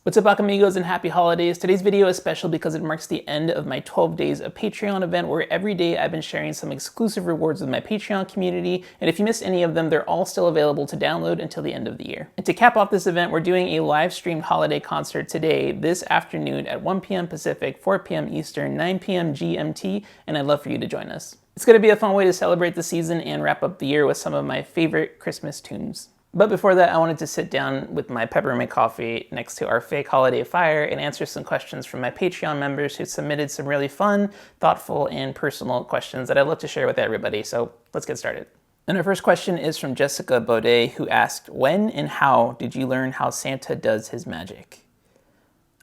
What's up, amigos, and happy holidays. Today's video is special because it marks the end of my 12 days of Patreon event where every day I've been sharing some exclusive rewards with my Patreon community, and if you missed any of them, they're all still available to download until the end of the year. And to cap off this event, we're doing a live streamed holiday concert today, this afternoon at 1 p.m. Pacific, 4 p.m. Eastern, 9 p.m. GMT, and I'd love for you to join us. It's going to be a fun way to celebrate the season and wrap up the year with some of my favorite Christmas tunes. But before that, I wanted to sit down with my peppermint coffee next to our fake holiday fire and answer some questions from my Patreon members who submitted some really fun, thoughtful, and personal questions that I'd love to share with everybody. So let's get started. And our first question is from Jessica Baudet, who asked, when and how did you learn how Santa does his magic?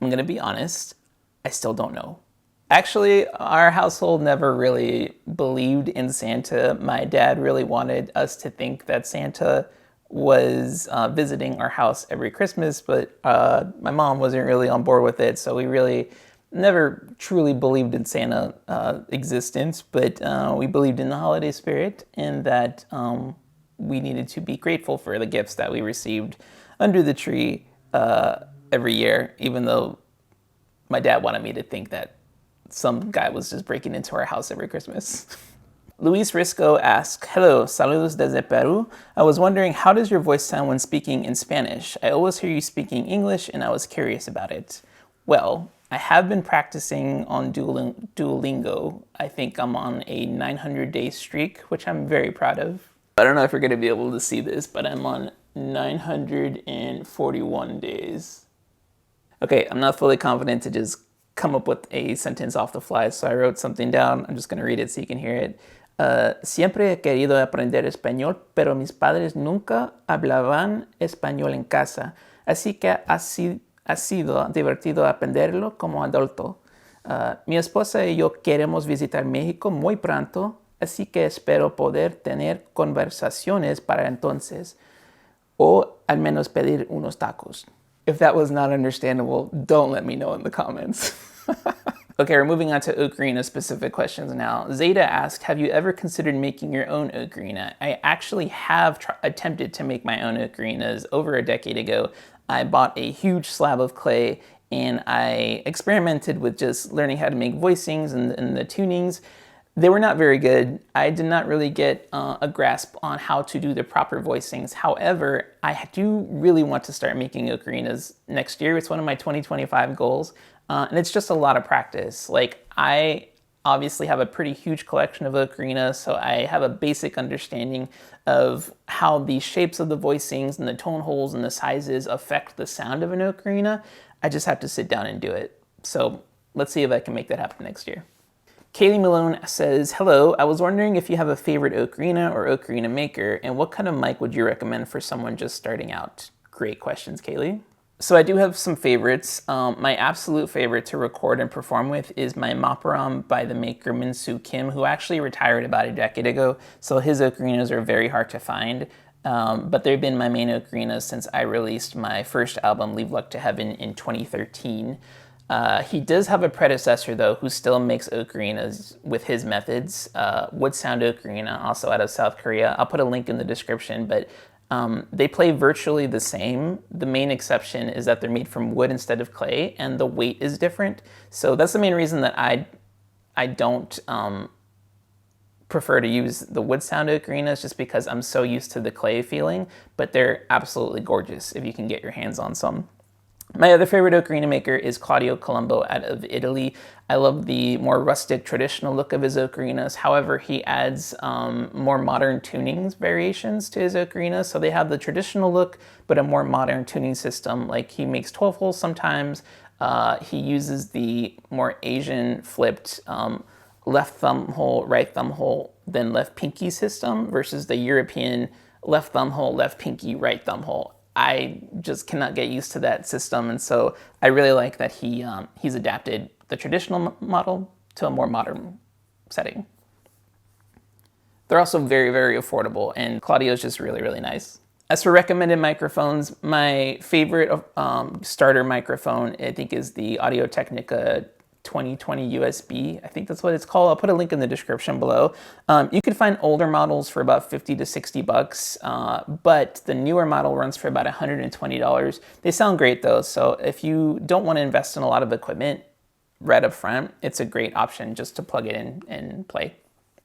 I'm going to be honest, I still don't know. Actually, our household never really believed in Santa. My dad really wanted us to think that Santa was visiting our house every Christmas, but my mom wasn't really on board with it, so we really never truly believed in Santa existence, but we believed in the holiday spirit and that we needed to be grateful for the gifts that we received under the tree every year, even though my dad wanted me to think that some guy was just breaking into our house every Christmas. Luis Risco asks, hello, saludos desde Peru. I was wondering, how does your voice sound when speaking in Spanish? I always hear you speaking English and I was curious about it. Well, I have been practicing on Duolingo. I think I'm on a 900-day streak, which I'm very proud of. I don't know if you're going to be able to see this, but I'm on 941 days. Okay, I'm not fully confident to just come up with a sentence off the fly, so I wrote something down. I'm just going to read it so you can hear it. Siempre he querido aprender español, pero mis padres nunca hablaban español en casa, así que ha sido divertido aprenderlo como adulto. Mi esposa y yo queremos visitar México muy pronto, así que espero poder tener conversaciones para entonces, o al menos pedir unos tacos. If that was not understandable, don't let me know in the comments. Okay, we're moving on to Ocarina specific questions now. Zeta asked, have you ever considered making your own Ocarina? I actually have attempted to make my own Ocarinas over a decade ago. I bought a huge slab of clay and I experimented with just learning how to make voicings and the tunings. They were not very good. I did not really get a grasp on how to do the proper voicings. However, I do really want to start making ocarinas next year. It's one of my 2025 goals. And it's just a lot of practice. Like, I obviously have a pretty huge collection of ocarinas, so I have a basic understanding of how the shapes of the voicings and the tone holes and the sizes affect the sound of an ocarina. I just have to sit down and do it. So let's see if I can make that happen next year. Kaylee Malone says, hello, I was wondering if you have a favorite ocarina or ocarina maker, and what kind of mic would you recommend for someone just starting out? Great questions, Kaylee. So I do have some favorites. My absolute favorite to record and perform with is my Maparam by the maker Min-Soo Kim, who actually retired about a decade ago, so his ocarinas are very hard to find. But they've been my main ocarinas since I released my first album, Leave Luck to Heaven, in 2013. He does have a predecessor, though, who still makes ocarinas with his methods. Wood Sound Ocarina, also out of South Korea. I'll put a link in the description, but they play virtually the same. The main exception is that they're made from wood instead of clay, and the weight is different. So that's the main reason that I don't prefer to use the Wood Sound Ocarinas, just because I'm so used to the clay feeling, but they're absolutely gorgeous if you can get your hands on some. My other favorite ocarina maker is Claudio Colombo out of Italy. I love the more rustic, traditional look of his ocarinas. However, he adds more modern tunings variations to his ocarinas. So they have the traditional look, but a more modern tuning system. Like, he makes 12 holes sometimes. He uses the more Asian flipped left thumb hole, right thumb hole, then left pinky system versus the European left thumb hole, left pinky, right thumb hole. I just cannot get used to that system, and so I really like that he's adapted the traditional model to a more modern setting. They're also very, very affordable, and Claudio's just really, really nice. As for recommended microphones, my favorite starter microphone, I think, is the Audio-Technica 2020 USB. I think that's what it's called. I'll put a link in the description below. You can find older models for about 50 to 60 bucks, but the newer model runs for about $120. They sound great though, so if you don't want to invest in a lot of equipment right up front, it's a great option just to plug it in and play.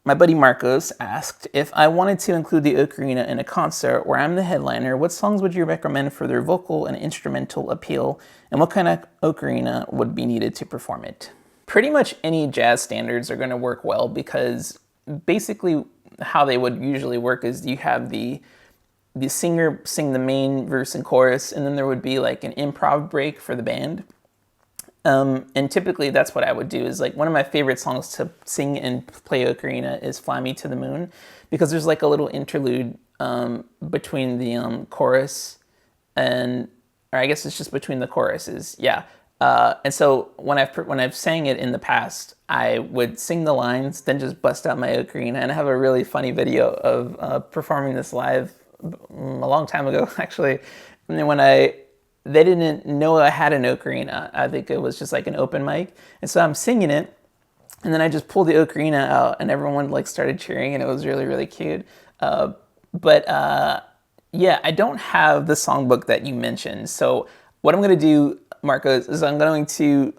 My buddy Marcos asked, if I wanted to include the Ocarina in a concert where I'm the headliner, what songs would you recommend for their vocal and instrumental appeal, and what kind of Ocarina would be needed to perform it? Pretty much any jazz standards are going to work well, because basically how they would usually work is you have the singer sing the main verse and chorus, and then there would be like an improv break for the band. And typically that's what I would do. Is like, one of my favorite songs to sing and play Ocarina is Fly Me to the Moon, because there's like a little interlude between the chorus or I guess it's just between the choruses. Yeah. And so when I've sang it in the past, I would sing the lines, then just bust out my Ocarina, and I have a really funny video of performing this live a long time ago, actually. And then they didn't know I had an Ocarina. I think it was just like an open mic. And so I'm singing it, and then I just pulled the Ocarina out, and everyone like started cheering, and it was really, really cute. Yeah, I don't have the songbook that you mentioned. So what I'm going to do, Marcos, is I'm going to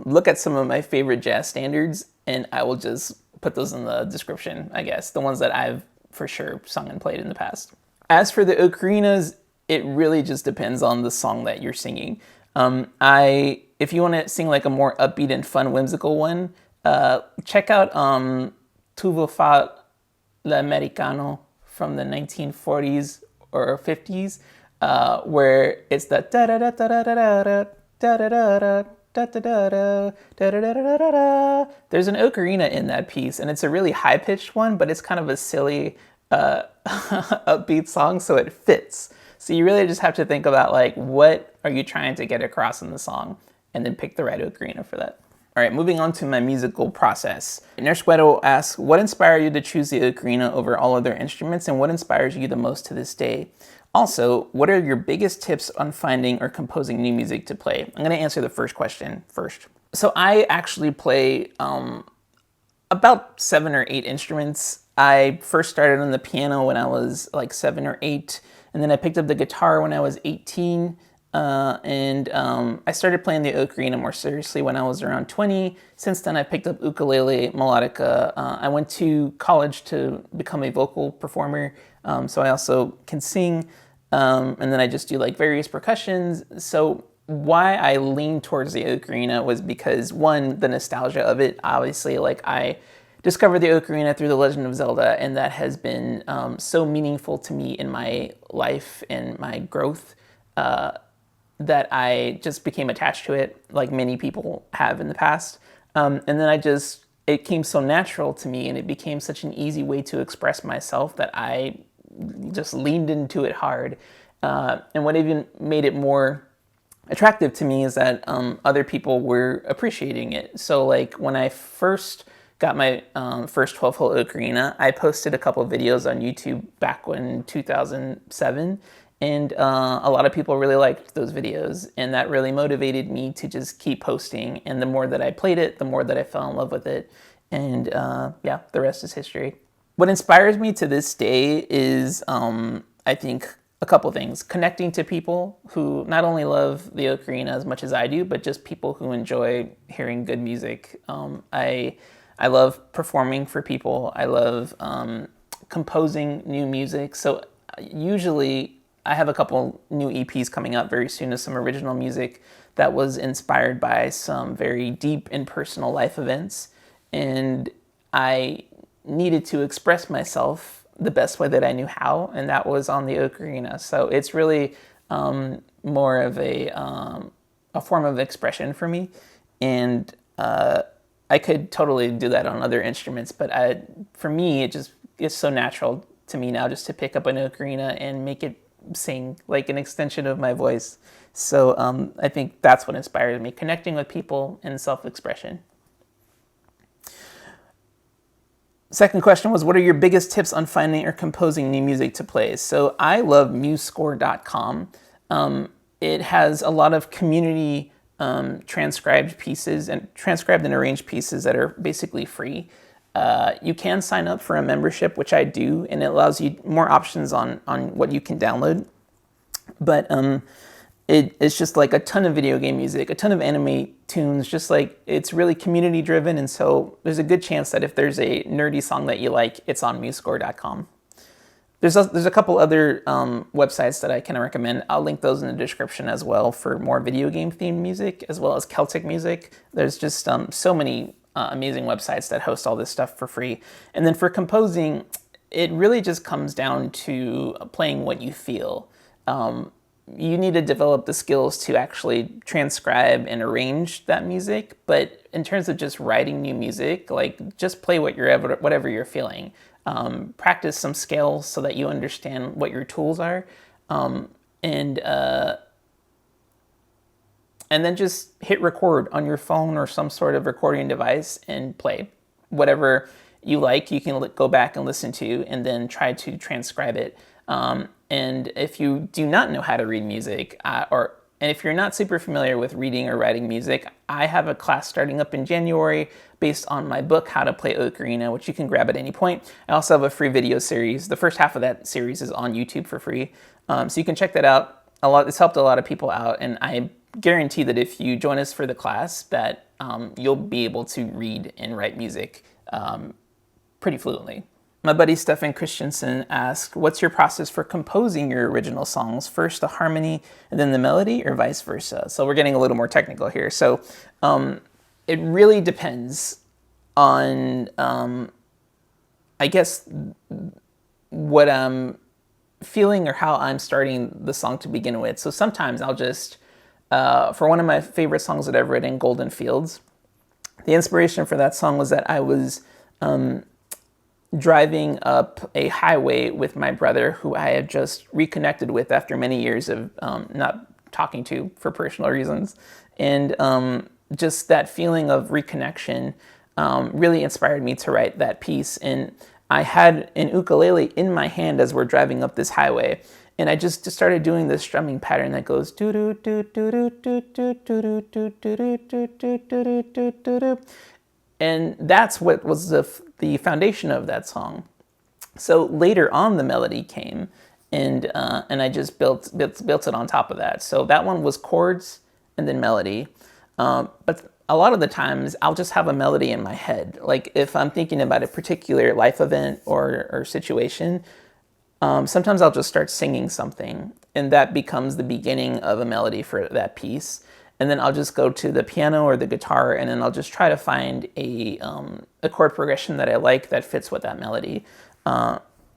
look at some of my favorite jazz standards, and I will just put those in the description, I guess, the ones that I've for sure sung and played in the past. As for the Ocarinas, it really just depends on the song that you're singing. If you want to sing like a more upbeat and fun, whimsical one, check out Tu veux faire l'americano from the 1940s or 50s, where it's the da da da da da da da da da da da. There's an ocarina in that piece, and it's a really high-pitched one, but it's kind of a silly upbeat song, so it fits. So you really just have to think about like, what are you trying to get across in the song, and then pick the right ocarina for that. All right, moving on to my musical process. Nurse Guedo asks, what inspired you to choose the ocarina over all other instruments, and what inspires you the most to this day? Also, what are your biggest tips on finding or composing new music to play? I'm going to answer the first question first. So I actually play about 7 or 8 instruments. I first started on the piano when I was like 7 or 8, and then I picked up the guitar when I was 18, and I started playing the ocarina more seriously when I was around 20. Since then, I picked up ukulele, melodica. I went to college to become a vocal performer, so I also can sing, and then I just do like various percussions. So why I leaned towards the ocarina was because, one, the nostalgia of it. Obviously, like, I discovered the ocarina through The Legend of Zelda, and that has been so meaningful to me in my life and my growth, that I just became attached to it, like many people have in the past. And then it came so natural to me, and it became such an easy way to express myself that I just leaned into it hard. And what even made it more attractive to me is that other people were appreciating it. So like, when I first got my first 12-hole ocarina, I posted a couple of videos on YouTube back in 2007, and a lot of people really liked those videos, and that really motivated me to just keep posting. And the more that I played it, the more that I fell in love with it, and yeah, the rest is history. What inspires me to this day is, I think, a couple things. Connecting to people who not only love the ocarina as much as I do, but just people who enjoy hearing good music. I love performing for people. I love composing new music. So usually I have a couple new EPs coming out very soon of some original music that was inspired by some very deep and personal life events. And I needed to express myself the best way that I knew how, and that was on the ocarina. So it's really more of a form of expression for me. And I could totally do that on other instruments, but for me, it's so natural to me now just to pick up an ocarina and make it sing like an extension of my voice. So I think that's what inspires me, connecting with people and self-expression. Second question was, what are your biggest tips on finding or composing new music to play? So I love musescore.com. It has a lot of community transcribed and arranged pieces that are basically free. You can sign up for a membership, which I do, and it allows you more options on what you can download. But it's just like a ton of video game music, a ton of anime tunes, just like it's really community driven. And so there's a good chance that if there's a nerdy song that you like, it's on musescore.com. There's a couple other websites that I can recommend. I'll link those in the description as well for more video game themed music, as well as Celtic music. There's just so many amazing websites that host all this stuff for free. And then for composing, it really just comes down to playing what you feel. You need to develop the skills to actually transcribe and arrange that music. But in terms of just writing new music, like just play whatever you're feeling. Practice some scales so that you understand what your tools are. And then just hit record on your phone or some sort of recording device and play. Whatever you like, you can go back and listen to and then try to transcribe it. And if you do not know how to read music, and if you're not super familiar with reading or writing music, I have a class starting up in January based on my book, How to Play Ocarina, which you can grab at any point. I also have a free video series. The first half of that series is on YouTube for free. So you can check that out. It's helped a lot of people out, and I guarantee that if you join us for the class, that you'll be able to read and write music pretty fluently. My buddy Stefan Christensen asked, what's your process for composing your original songs? First the harmony and then the melody, or vice versa? So we're getting a little more technical here. So it really depends on, I guess, what I'm feeling or how I'm starting the song to begin with. So sometimes I'll just, for one of my favorite songs that I've written, Golden Fields, the inspiration for that song was that I was driving up a highway with my brother, who I had just reconnected with after many years of not talking to for personal reasons. And just that feeling of reconnection really inspired me to write that piece. And I had an ukulele in my hand as we're driving up this highway. And I just started doing this strumming pattern that goes do do do do do do do do do do do do. And that's what was the foundation of that song. So later on, the melody came, and I just built it on top of that. So that one was chords and then melody. But a lot of the times, I'll just have a melody in my head. Like if I'm thinking about a particular life event or situation, sometimes I'll just start singing something, and that becomes the beginning of a melody for that piece. And then I'll just go to the piano or the guitar, and then I'll just try to find a chord progression that I like that fits with that melody.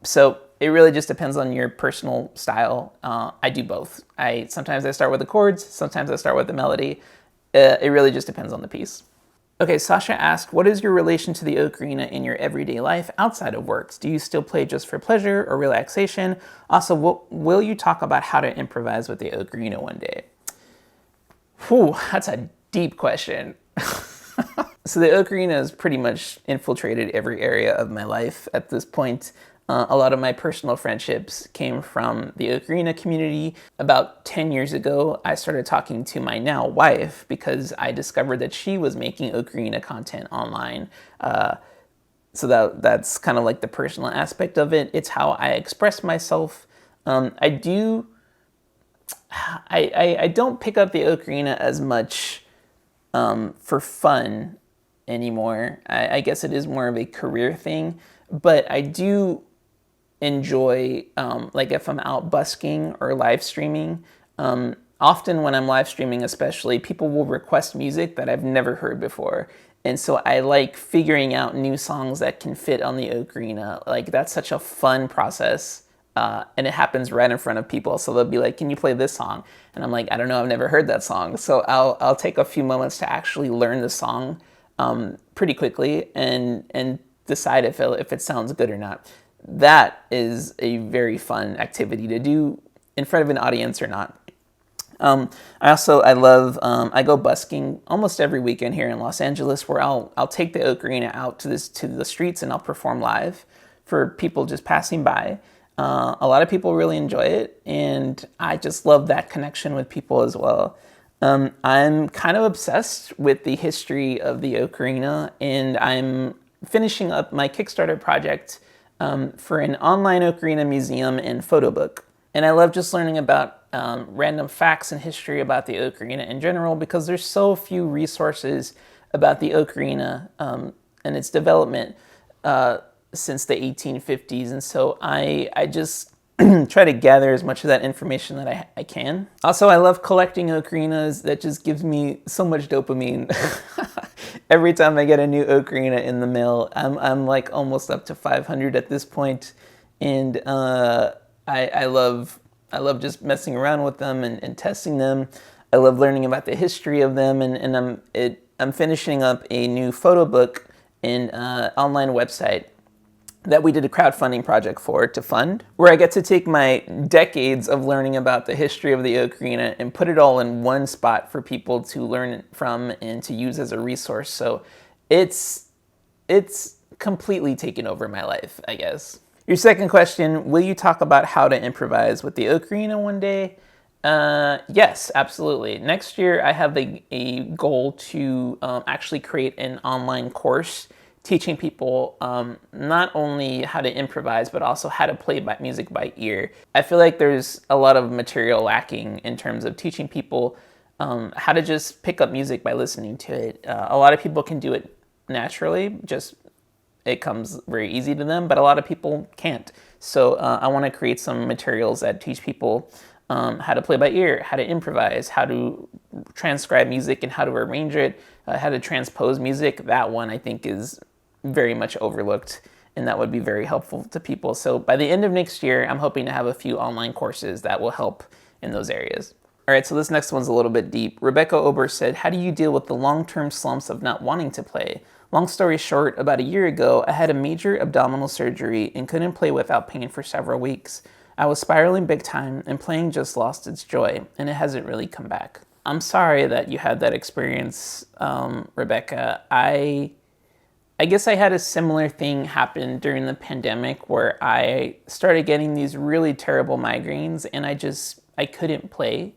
So it really just depends on your personal style. I do both. Sometimes I start with the chords, sometimes I start with the melody. It really just depends on the piece. Okay, Sasha asked, what is your relation to the ocarina in your everyday life outside of works? Do you still play just for pleasure or relaxation? Also, will you talk about how to improvise with the ocarina one day? Whew, that's a deep question. So the ocarina has pretty much infiltrated every area of my life at this point. A lot of my personal friendships came from the ocarina community. About 10 years ago, I started talking to my now wife because I discovered that she was making ocarina content online. So that's kind of like the personal aspect of it. It's how I express myself. I don't pick up the ocarina as much for fun anymore. I guess it is more of a career thing, but I do enjoy, like if I'm out busking or live streaming, often when I'm live streaming especially, people will request music that I've never heard before. And so I like figuring out new songs that can fit on the ocarina. Like that's such a fun process. And it happens right in front of people. So they'll be like, can you play this song? And I'm like, I don't know, I've never heard that song. So I'll take a few moments to actually learn the song pretty quickly and decide if it sounds good or not. That is a very fun activity to do in front of an audience or not. I go busking almost every weekend here in Los Angeles, where I'll take the ocarina out to the streets and I'll perform live for people just passing by. A lot of people really enjoy it, and I just love that connection with people as well. I'm kind of obsessed with the history of the Ocarina, and I'm finishing up my Kickstarter project for an online Ocarina museum and photo book. And I love just learning about random facts and history about the Ocarina in general, because there's so few resources about the Ocarina and its development since the 1850s. And so I just try to gather as much of that information that I can. Also, I love collecting ocarinas. That just gives me so much dopamine. Every time I get a new ocarina in the mail, I'm like almost up to 500 at this point, and I love just messing around with them and testing them. I love learning about the history of them, and I'm finishing up a new photo book and online website that we did a crowdfunding project for to fund, where I get to take my decades of learning about the history of the Ocarina and put it all in one spot for people to learn from and to use as a resource. So it's completely taken over my life, I guess. Your second question, will you talk about how to improvise with the Ocarina one day? Yes, absolutely. Next year, I have a goal to actually create an online course teaching people not only how to improvise, but also how to play music by ear. I feel like there's a lot of material lacking in terms of teaching people how to just pick up music by listening to it. A lot of people can do it naturally, just it comes very easy to them, but a lot of people can't. So I want to create some materials that teach people how to play by ear, how to improvise, how to transcribe music and how to arrange it, how to transpose music. That one I think is very much overlooked, and that would be very helpful to people. So by the end of next year, I'm hoping to have a few online courses that will help in those areas. All right, so this next one's a little bit deep. Rebecca Ober said, how do you deal with the long-term slumps of not wanting to play? Long story short, about a year ago, I had a major abdominal surgery and couldn't play without pain for several weeks. I was spiraling big time, and playing just lost its joy, and it hasn't really come back. I'm sorry that you had that experience, Rebecca. I guess I had a similar thing happen during the pandemic where I started getting these really terrible migraines, and I couldn't play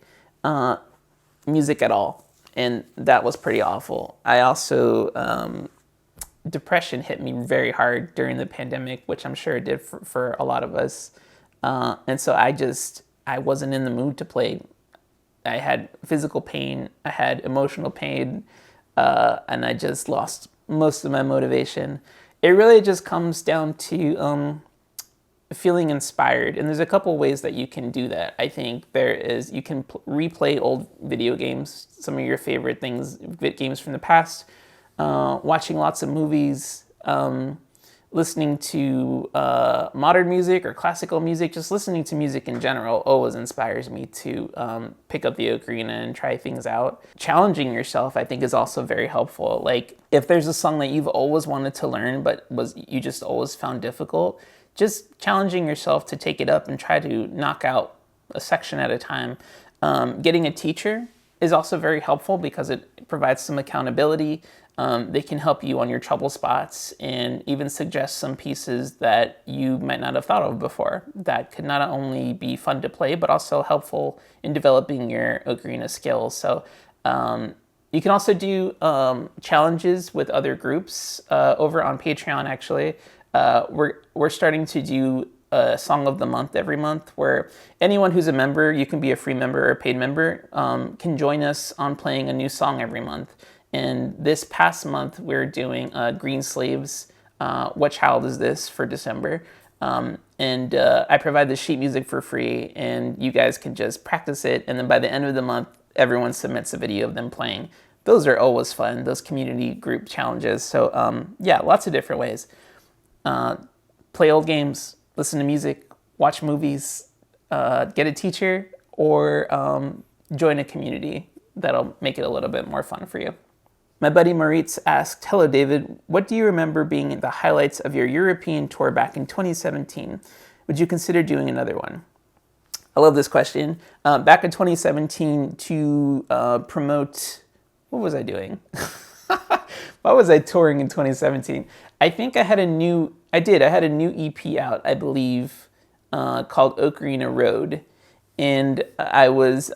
music at all, and that was pretty awful. I also, depression hit me very hard during the pandemic, which I'm sure it did for a lot of us. And so I wasn't in the mood to play. I had physical pain, I had emotional pain, and I just lost most of my motivation. It really just comes down to feeling inspired, and there's a couple ways that you can do that. I think you can replay old video games, some of your favorite things, games from the past, watching lots of movies, listening to modern music or classical music. Just listening to music in general always inspires me to pick up the ocarina and try things out. Challenging yourself, I think, is also very helpful. Like, if there's a song that you've always wanted to learn but you just always found difficult, just challenging yourself to take it up and try to knock out a section at a time. Getting a teacher is also very helpful because it provides some accountability. They can help you on your trouble spots and even suggest some pieces that you might not have thought of before that could not only be fun to play, but also helpful in developing your ocarina skills. So you can also do challenges with other groups over on Patreon, actually. We're starting to do a song of the month every month, where anyone who's a member, you can be a free member or a paid member, can join us on playing a new song every month. And this past month, we're doing Green Slaves, What Child Is This, for December. And I provide the sheet music for free, and you guys can just practice it. And then by the end of the month, everyone submits a video of them playing. Those are always fun, those community group challenges. So yeah, lots of different ways. Play old games, listen to music, watch movies, get a teacher, or join a community. That'll make it a little bit more fun for you. My buddy Moritz asked, hello David, what do you remember being the highlights of your European tour back in 2017? Would you consider doing another one? I love this question. Back in 2017, to promote, what was I doing? Why was I touring in 2017? I think I had a new EP out, I believe, called Ocarina Road. And I was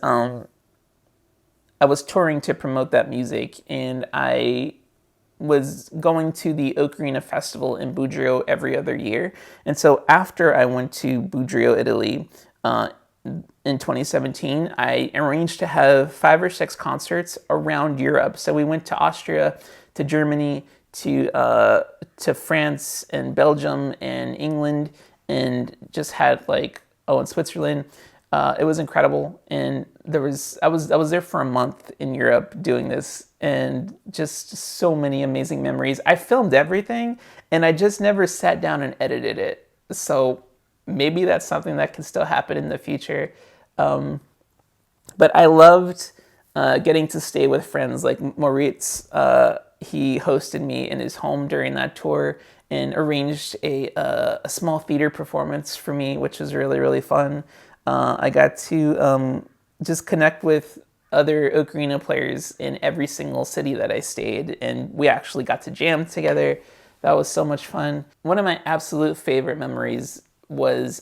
I was touring to promote that music, and I was going to the Ocarina festival in Budrio every other year. And so after I went to Budrio, Italy, in 2017, I arranged to have 5 or 6 concerts around Europe. So we went to Austria, to Germany, to France and Belgium and England, and just had like, oh, in Switzerland. It was incredible, and I was there for a month in Europe doing this, and just so many amazing memories. I filmed everything, and I just never sat down and edited it. So maybe that's something that can still happen in the future. But I loved getting to stay with friends like Moritz. He hosted me in his home during that tour and arranged a small theater performance for me, which was really, really fun. I got to just connect with other Ocarina players in every single city that I stayed, and we actually got to jam together. That was so much fun. One of my absolute favorite memories was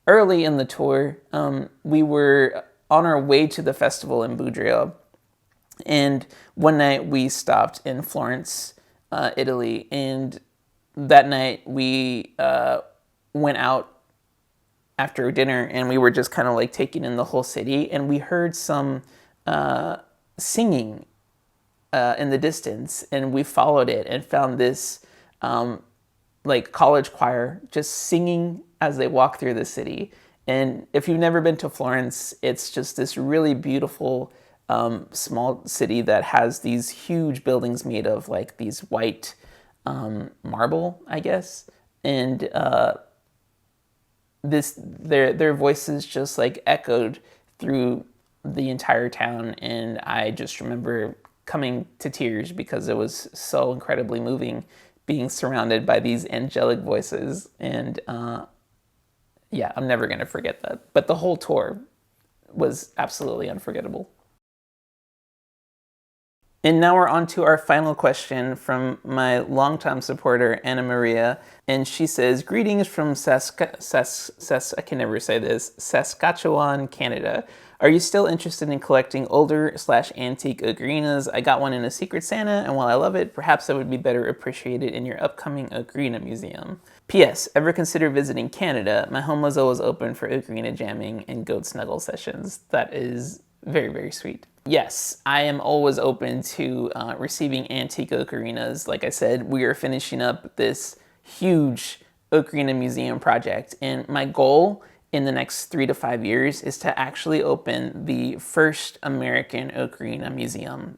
early in the tour. We were on our way to the festival in Budrio, and one night we stopped in Florence, Italy, and that night we went out after dinner, and we were just kind of like taking in the whole city, and we heard some singing in the distance, and we followed it and found this like college choir just singing as they walk through the city. And if you've never been to Florence, it's just this really beautiful small city that has these huge buildings made of like these white marble, I guess, and their voices just like echoed through the entire town, and I just remember coming to tears because it was so incredibly moving being surrounded by these angelic voices. And yeah, I'm never gonna forget that. But the whole tour was absolutely unforgettable. And now we're on to our final question from my longtime supporter, Anna Maria. And she says, greetings from I can never say this, Saskatchewan, Canada. Are you still interested in collecting older/antique ocarinas? I got one in a Secret Santa, and while I love it, perhaps I would be better appreciated in your upcoming Ocarina museum. P.S. Ever consider visiting Canada? My home was always open for ocarina jamming and goat snuggle sessions. That is very, very sweet. Yes, I am always open to receiving antique ocarinas. Like I said, we are finishing up this huge Ocarina museum project, and my goal in the next 3 to 5 years is to actually open the first American Ocarina museum,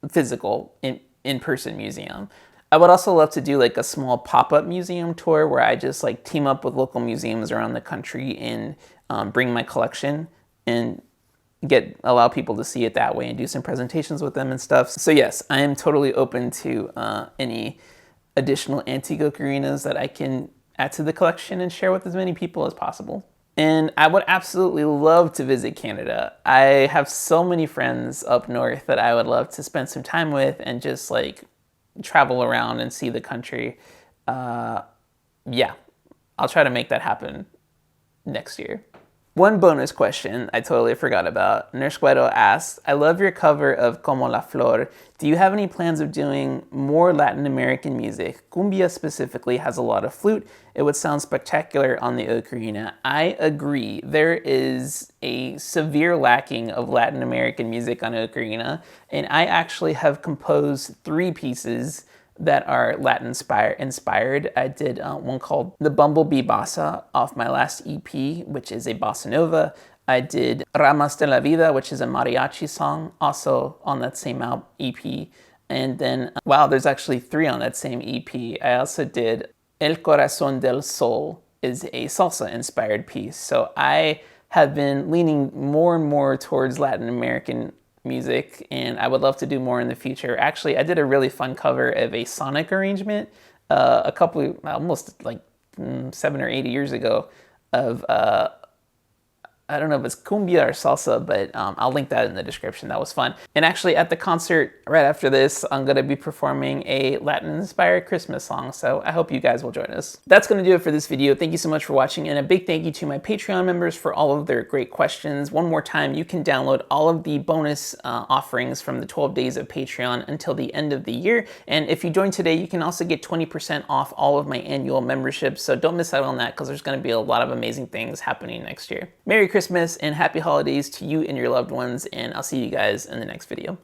physical, in-person museum. I would also love to do like a small pop-up museum tour where I just like team up with local museums around the country and bring my collection and allow people to see it that way and do some presentations with them and stuff. So yes, I am totally open to any additional antique ocarinas that I can add to the collection and share with as many people as possible. And I would absolutely love to visit Canada. I have so many friends up north that I would love to spend some time with and just like travel around and see the country. Yeah, I'll try to make that happen next year. One bonus question I totally forgot about. Nurse Guido asked, I love your cover of Como la Flor. Do you have any plans of doing more Latin American music? Cumbia specifically has a lot of flute. It would sound spectacular on the ocarina. I agree. There is a severe lacking of Latin American music on ocarina, and I actually have composed 3 pieces that are Latin inspired. I did one called The Bumblebee Bossa off my last EP, which is a bossa nova. I did Ramos de la Vida, which is a mariachi song, also on that same EP. And then, wow, there's actually 3 on that same EP. I also did El Corazón del Sol, is a salsa inspired piece. So I have been leaning more and more towards Latin American music, and I would love to do more in the future. Actually, I did a really fun cover of a sonic arrangement almost like 7 or 8 years ago of I don't know if it's cumbia or salsa, but I'll link that in the description. That was fun. And actually at the concert right after this, I'm gonna be performing a Latin-inspired Christmas song, so I hope you guys will join us. That's gonna do it for this video. Thank you so much for watching, and a big thank you to my Patreon members for all of their great questions. One more time, you can download all of the bonus offerings from the 12 days of Patreon until the end of the year. And if you join today, you can also get 20% off all of my annual memberships, so don't miss out on that because there's gonna be a lot of amazing things happening next year. Merry Christmas and happy holidays to you and your loved ones, and I'll see you guys in the next video.